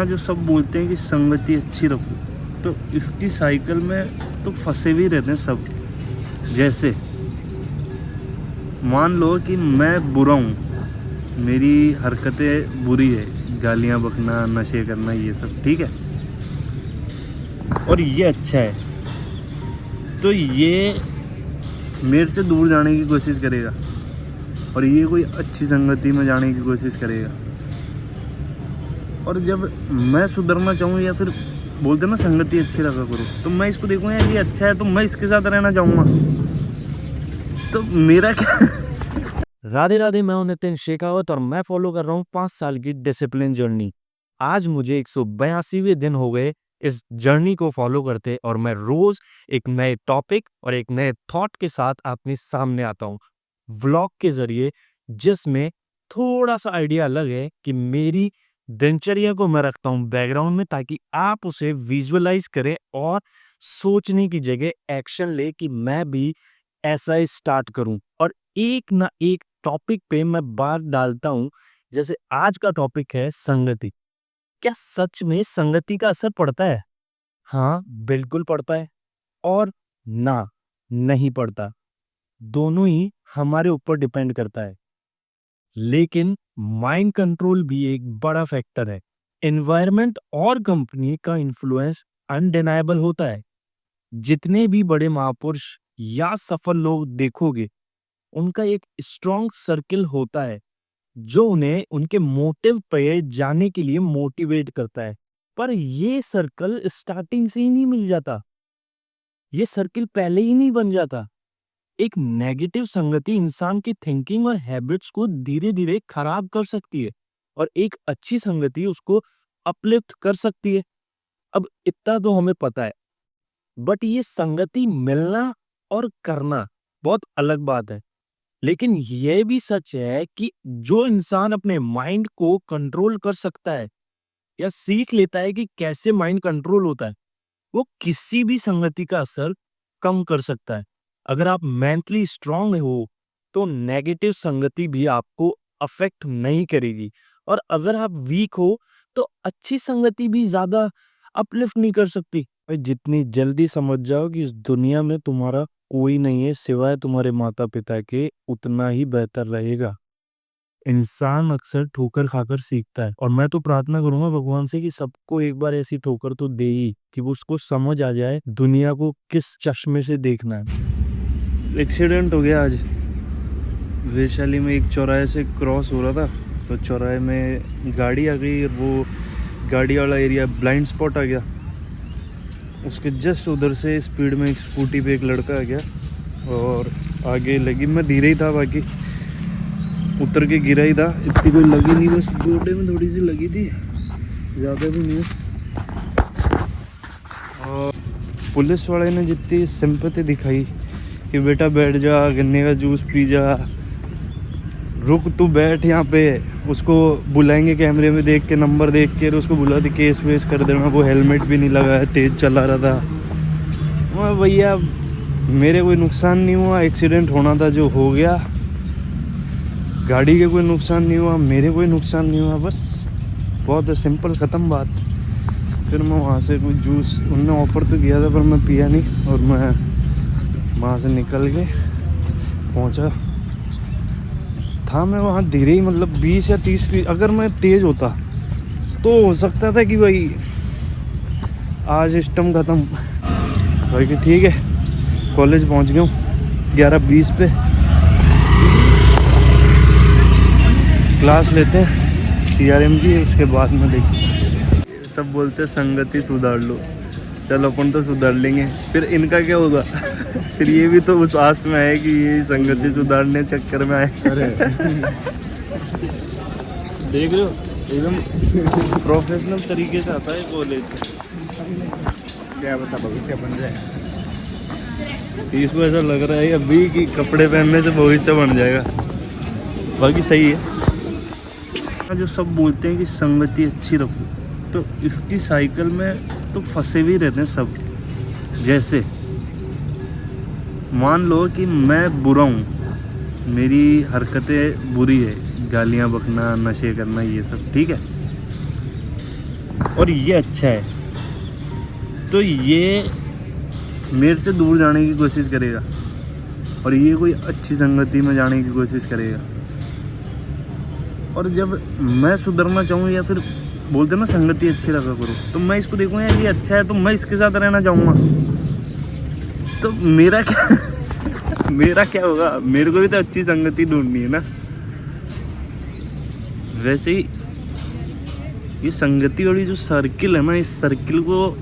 जो सब बोलते हैं कि संगति अच्छी रखो, तो इसकी साइकिल में तो फंसे भी रहते हैं सब। जैसे मान लो कि मैं बुरा हूँ, मेरी हरकतें बुरी है, गालियाँ बकना, नशे करना, ये सब ठीक है, और ये अच्छा है, तो ये मेरे से दूर जाने की कोशिश करेगा और ये कोई अच्छी संगति में जाने की कोशिश करेगा। और जब मैं सुधरना चाहूँ या फिर बोलते ना संगति अच्छी रखा करो, तो मैं इसको देखूँ यार ये अच्छा है तो मैं इसके साथ रहना चाहूँगा, तो मेरा क्या। राधे राधे, मैं हूं नितिन शेखावत और मैं फॉलो कर रहा हूं 5 साल की डिसिप्लिन जर्नी। आज मुझे 182वें दिन हो गए इस जर्नी को फॉलो करते और मैं रोज एक नए टॉपिक और एक नए थॉट के साथ आपके सामने आता हूं व्लॉग के जरिए, जिसमें थोड़ा सा आइडिया अलग है कि मेरी दिनचर्या को मैं रखता हूं बैकग्राउंड में, ताकि आप उसे विजुअलाइज करें और सोचने की जगह एक्शन ले कि मैं भी ऐसा ही स्टार्ट करूं। और एक ना एक टॉपिक पे मैं बात डालता हूं। जैसे आज का टॉपिक है संगति। क्या सच में संगति का असर पड़ता है? हाँ, बिल्कुल पड़ता है। और ना, नहीं पड़ता। दोनों ही हमारे ऊपर डिपेंड करता है। लेकिन माइंड कंट्रोल भी एक बड़ा फैक्टर है। एनवायरनमेंट और कंपनी का इन्फ्लुएंस अनडिनायबल होता है। जितने भी बड़े महापुरुष या सफल लोग देखोगे, उनका एक स्ट्रॉन्ग सर्किल होता है जो उन्हें उनके मोटिव पे जाने के लिए मोटिवेट करता है। पर ये सर्कल स्टार्टिंग से ही नहीं मिल जाता, ये सर्किल पहले ही नहीं बन जाता। एक नेगेटिव संगति इंसान की थिंकिंग और हैबिट्स को धीरे धीरे खराब कर सकती है और एक अच्छी संगति उसको अपलिफ्ट कर सकती है। अब इतना तो हमें पता है, बट ये संगति मिलना और करना बहुत अलग बात है। लेकिन यह भी सच है कि जो इंसान अपने माइंड को कंट्रोल कर सकता है या सीख लेता है कि कैसे माइंड कंट्रोल होता है, वो किसी भी संगति का असर कम कर सकता है। अगर आप मेंटली स्ट्रांग हो तो नेगेटिव संगति भी आपको अफेक्ट नहीं करेगी, और अगर आप वीक हो तो अच्छी संगति भी ज्यादा अपलिफ्ट नहीं कर सकती। भाई, जितनी जल्दी समझ जाओ कि इस दुनिया में तुम्हारा कोई नहीं है सिवाय तुम्हारे माता पिता के, उतना ही बेहतर रहेगा। इंसान अक्सर ठोकर खाकर सीखता है, और मैं तो प्रार्थना करूंगा भगवान से कि सबको एक बार ऐसी ठोकर तो दे ही, कि वो उसको समझ आ जाए दुनिया को किस चश्मे से देखना है। एक्सीडेंट हो गया आज वैशाली में। एक चौराहे से क्रॉस हो रहा था, तो चौराहे में गाड़ी आ गई और वो गाड़ी वाला एरिया ब्लाइंड स्पॉट आ गया। उसके जस्ट उधर से स्पीड में एक स्कूटी पे एक लड़का आ गया और आगे लगी। मैं धीरे ही था, बाकी उतर के गिरा ही था, इतनी कोई लगी नहीं, बस गोडे में थोड़ी सी लगी थी, ज़्यादा भी नहीं। और पुलिस वाले ने जितनी सिंपैथी दिखाई कि बेटा बैठ जा, गन्ने का जूस पी जा, रुक तू बैठ यहाँ पे, उसको बुलाएंगे कैमरे में देख के, नंबर देख के उसको बुला दे, केस वेस कर देना। वो हेलमेट भी नहीं लगाया, तेज़ चला रहा था। मैं भैया मेरे कोई नुकसान नहीं हुआ, एक्सीडेंट होना था जो हो गया, गाड़ी के कोई नुकसान नहीं हुआ, मेरे कोई नुकसान नहीं हुआ, बस बहुत सिंपल ख़त्म बात। फिर मैं वहाँ से कोई जूस उनने ऑफ़र तो किया था पर मैं पिया नहीं, और मैं वहाँ से निकल के पहुँचा था। मैं वहाँ धीरे ही, मतलब 20 या 30 की, अगर मैं तेज़ होता तो हो सकता था कि भाई आज सिस्टम ख़त्म। भाई कि ठीक है, कॉलेज पहुँच गया हूँ 11:20 पे, क्लास लेते हैं CRM की, उसके बाद में देखिए। सब बोलते हैं संगति सुधार लो, चलो अपन तो सुधार लेंगे, फिर इनका क्या होगा। फिर ये भी तो उस आस में है कि ये संगति सुधारने चक्कर में आए। देख रहे हो, एकदम प्रोफेशनल तरीके से आता है कॉलेज। क्या बता भविष्य बन जाए, इसको ऐसा लग रहा है अभी कि कपड़े पहनने से भविष्य बन जाएगा। बाकी सही है। जो सब बोलते हैं कि संगति अच्छी रखो, तो इसकी साइकिल में तो फंसे भी रहते हैं सब। जैसे मान लो कि मैं बुरा हूँ, मेरी हरकतें बुरी है, गालियाँ बकना, नशे करना, ये सब ठीक है, और ये अच्छा है, तो ये मेरे से दूर जाने की कोशिश करेगा और ये कोई अच्छी संगति में जाने की कोशिश करेगा। और जब मैं सुधरना चाहूँ या फिर बोलते ना संगति अच्छी रखा करो, तो मैं इसको देखूँ यार ये अच्छा है तो मैं इसके साथ रहना चाहूँगा, तो मेरा क्या मेरा क्या होगा? मेरे को भी तो अच्छी संगति ढूंढनी है ना। वैसे ही ये संगति वाली जो सर्किल है ना, इस सर्किल को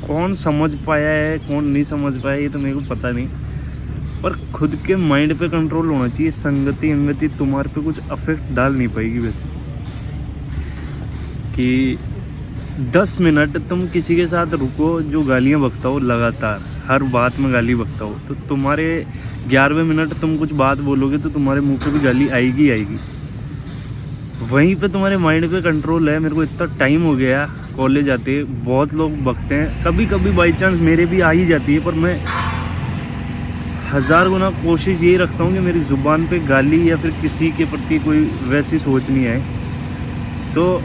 कौन समझ पाया है कौन नहीं समझ पाया ये तो मेरे को पता नहीं, पर खुद के माइंड पे कंट्रोल होना चाहिए। संगति अंगति तुम्हारे पे कुछ अफेक्ट डाल नहीं पाएगी। वैसे कि 10 मिनट तुम किसी के साथ रुको जो गालियाँ बकता हो लगातार, हर बात में गाली बकता हो, तो तुम्हारे 11वें मिनट तुम कुछ बात बोलोगे तो तुम्हारे मुंह पे भी गाली आएगी आएगी। वहीं पे तुम्हारे माइंड पे कंट्रोल है। मेरे को इतना टाइम हो गया कॉलेज आते, बहुत लोग बकते हैं, कभी कभी बाई चांस मेरे भी आ ही जाती है, पर मैं 1000 गुना कोशिश यही रखता हूँ कि मेरी ज़ुबान पे गाली या फिर किसी के प्रति कोई वैसी सोच नहीं आए। तो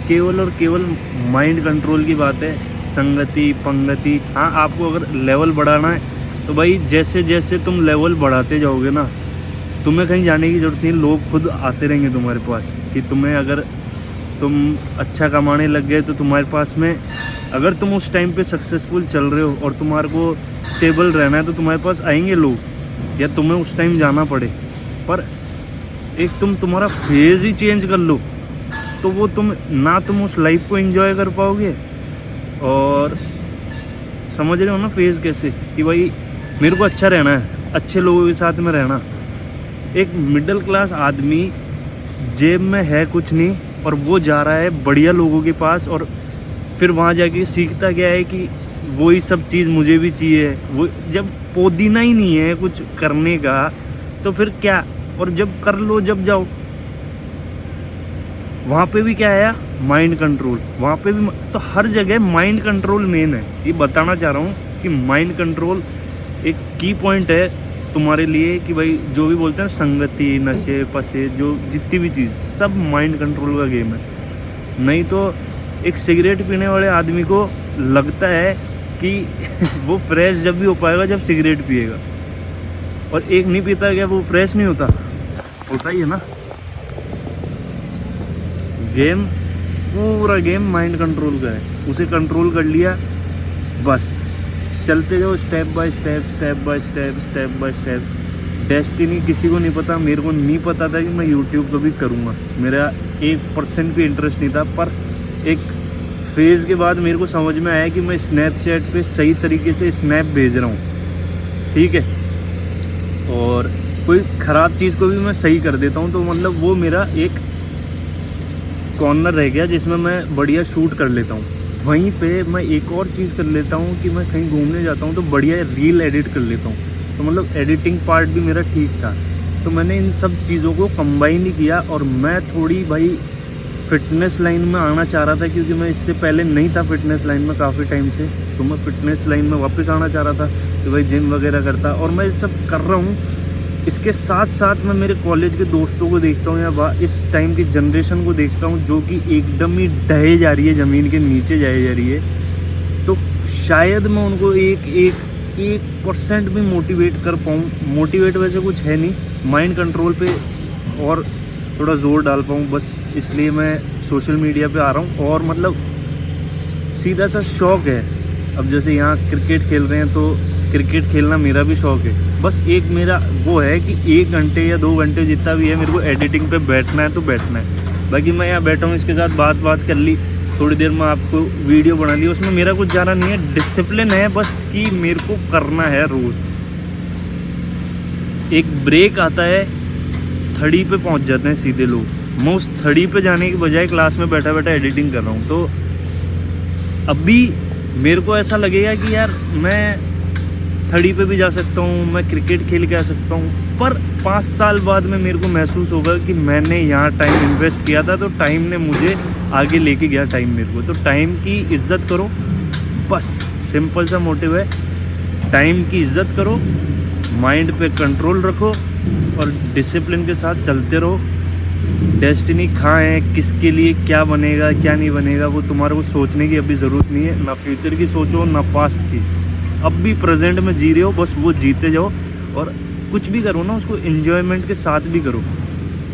केवल और केवल माइंड कंट्रोल की बात है। संगति पंगति, हाँ आपको अगर लेवल बढ़ाना है तो भाई जैसे जैसे तुम लेवल बढ़ाते जाओगे ना, तुम्हें कहीं जाने की ज़रूरत नहीं, लोग खुद आते रहेंगे तुम्हारे पास। कि तुम्हें अगर तुम अच्छा कमाने लग गए तो तुम्हारे पास में, अगर तुम उस टाइम पे सक्सेसफुल चल रहे हो और तुम्हारे को स्टेबल रहना है तो तुम्हारे पास आएंगे लोग, या तुम्हें उस टाइम जाना पड़े। पर एक तुम्हारा फेज़ ही चेंज कर लो तो वो तुम उस लाइफ को एंजॉय कर पाओगे। और समझ रहे हो ना फेज़ कैसे, कि भाई मेरे को अच्छा रहना है, अच्छे लोगों के साथ में रहना। एक मिडिल क्लास आदमी जेब में है कुछ नहीं और वो जा रहा है बढ़िया लोगों के पास, और फिर वहाँ जाके सीखता क्या है कि वही सब चीज़ मुझे भी चाहिए। वो जब पुदीना ही नहीं है कुछ करने का तो फिर क्या, और जब कर लो जब जाओ वहाँ पे भी क्या है, माइंड कंट्रोल। वहाँ पे भी तो हर जगह माइंड कंट्रोल मेन है। ये बताना चाह रहा हूँ कि माइंड कंट्रोल एक की पॉइंट है तुम्हारे लिए। कि भाई जो भी बोलते हैं संगति नशे पसे, जो जितनी भी चीज़, सब माइंड कंट्रोल का गेम है। नहीं तो एक सिगरेट पीने वाले आदमी को लगता है कि वो फ्रेश जब भी हो पाएगा जब सिगरेट पिएगा, और एक नहीं पीता क्या वो फ्रेश नहीं होता ही है ना। गेम, पूरा गेम माइंड कंट्रोल का है। उसे कंट्रोल कर लिया बस चलते जाओ स्टेप बाय स्टेप। डेस्टिनी किसी को नहीं पता, मेरे को नहीं पता था कि मैं यूट्यूब कभी करूँगा, मेरा 1% भी इंटरेस्ट नहीं था। पर एक फेज़ के बाद मेरे को समझ में आया कि मैं स्नैपचैट पे सही तरीके से स्नैप भेज रहा हूँ, ठीक है, और कोई ख़राब चीज़ को भी मैं सही कर देता हूँ। तो मतलब वो मेरा एक कॉर्नर रह गया जिसमें मैं बढ़िया शूट कर लेता हूँ। वहीं पे मैं एक और चीज़ कर लेता हूँ कि मैं कहीं घूमने जाता हूँ तो बढ़िया रील एडिट कर लेता हूँ। तो मतलब एडिटिंग पार्ट भी मेरा ठीक था। तो मैंने इन सब चीज़ों को कंबाइन ही किया, और मैं थोड़ी भाई फ़िटनेस लाइन में आना चाह रहा था, क्योंकि मैं इससे पहले नहीं था फ़िटनेस लाइन में काफ़ी टाइम से। तो मैं फ़िटनेस लाइन में वापस आना चाह रहा था कि भाई जिम वगैरह करता, और मैं ये सब कर रहा हूँ। इसके साथ साथ मैं मेरे कॉलेज के दोस्तों को देखता हूँ या इस टाइम की जनरेशन को देखता हूँ जो कि एकदम ही ढहे जा रही है, ज़मीन के नीचे जाए जा रही है। तो शायद मैं उनको 1% भी मोटिवेट कर पाऊँ। मोटिवेट वैसे कुछ है नहीं, माइंड कंट्रोल पे और थोड़ा ज़ोर डाल पाऊँ, बस इसलिए मैं सोशल मीडिया पे आ रहा हूँ। और मतलब सीधा सा शौक़ है। अब जैसे यहाँ क्रिकेट खेल रहे हैं तो क्रिकेट खेलना मेरा भी शौक़ है। बस एक मेरा वो है कि 1 घंटे या 2 घंटे जितना भी है मेरे को एडिटिंग पे बैठना है तो बैठना है। बाकी मैं यहाँ बैठा हूँ, इसके साथ बात कर ली, थोड़ी देर में आपको वीडियो बना दी। उसमें मेरा कुछ ज़्यादा नहीं है, डिसिप्लिन है बस कि मेरे को करना है रोज़। एक ब्रेक आता है, 30 पे पहुँच जाते हैं सीधे लोग। मैं उस 30 पे जाने की बजाय क्लास में बैठा बैठा एडिटिंग कर रहा हूँ। तो अभी मेरे को ऐसा लगेगा कि यार मैं 30 पे भी जा सकता हूँ, मैं क्रिकेट खेल के आ सकता हूँ, पर 5 साल बाद में मेरे को महसूस होगा कि मैंने यहाँ टाइम इन्वेस्ट किया था, तो टाइम ने मुझे आगे लेके गया टाइम मेरे को। तो टाइम की इज़्ज़त करो, बस सिंपल सा मोटिव है। टाइम की इज़्ज़त करो, माइंड पे कंट्रोल रखो और डिसिप्लिन के साथ चलते रहो। डेस्टिनी कहाँ है, किसके लिए क्या बनेगा क्या नहीं बनेगा, वो तुम्हारे को सोचने की अभी ज़रूरत नहीं है। ना फ्यूचर की सोचो ना पास्ट की, अब भी प्रेजेंट में जी रहे हो, बस वो जीते जाओ। और कुछ भी करो ना उसको एंजॉयमेंट के साथ भी करो।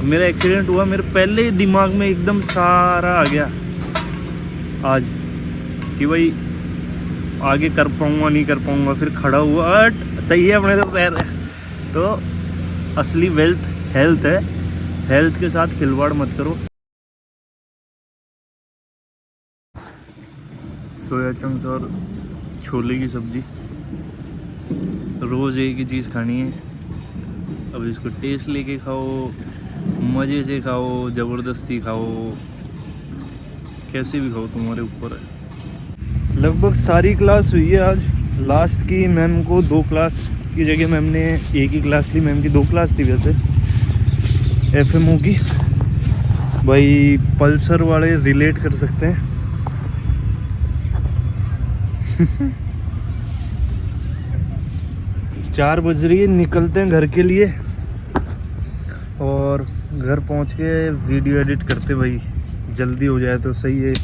मेरा एक्सीडेंट हुआ, मेरे पहले ही दिमाग में एकदम सारा आ गया आज कि भाई आगे कर पाऊँगा नहीं कर पाऊँगा, फिर खड़ा हुआ बट सही है अपने तो पैर। तो असली वेल्थ हेल्थ है, हेल्थ के साथ खिलवाड़ मत करो। सोया चंक्स और छोले की सब्ज़ी, रोज़ एक ही चीज़ खानी है। अब इसको टेस्ट लेके खाओ, मज़े से खाओ, ज़बरदस्ती खाओ, कैसे भी खाओ तुम्हारे ऊपर है। लगभग सारी क्लास हुई है आज। लास्ट की मैम को 2 क्लास की जगह मैम ने एक ही क्लास ली। मैम की 2 क्लास थी वैसे, एफएमओ की। भाई पल्सर वाले रिलेट कर सकते हैं। 4 बज रही है, निकलते हैं घर के लिए और घर पहुंच के वीडियो एडिट करते। भाई जल्दी हो जाए तो सही है,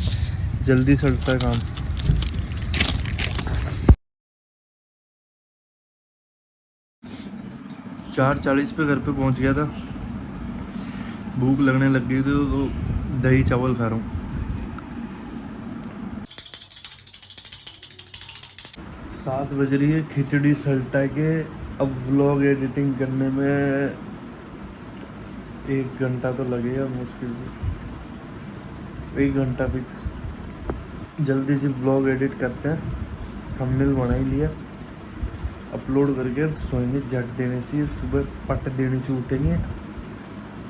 जल्दी सड़ता है काम। चार 40 पे घर पे पहुंच गया था। भूख लगने लग गई थी तो दही चावल खा रहा हूँ। 7 बज रही है, खिचड़ी सल्टा के अब व्लॉग एडिटिंग करने में 1 घंटा तो लगेगा मुश्किल से, 1 घंटा फिक्स। जल्दी से व्लॉग एडिट करते हैं, थंबनेल बना ही लिया, अपलोड करके सोएंगे झट देने से, सुबह पट देने से उठेंगे।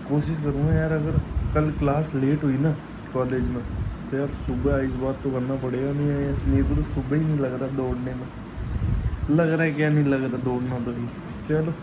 कोशिश करूँगा यार, अगर कल क्लास लेट हुई ना कॉलेज में तो यार सुबह इस बात तो करना पड़ेगा। नहीं है मेरे को तो सुबह ही नहीं लग रहा दौड़ने में, लग रहा है क्या नहीं लग रहा दौड़ना तो ही। चलो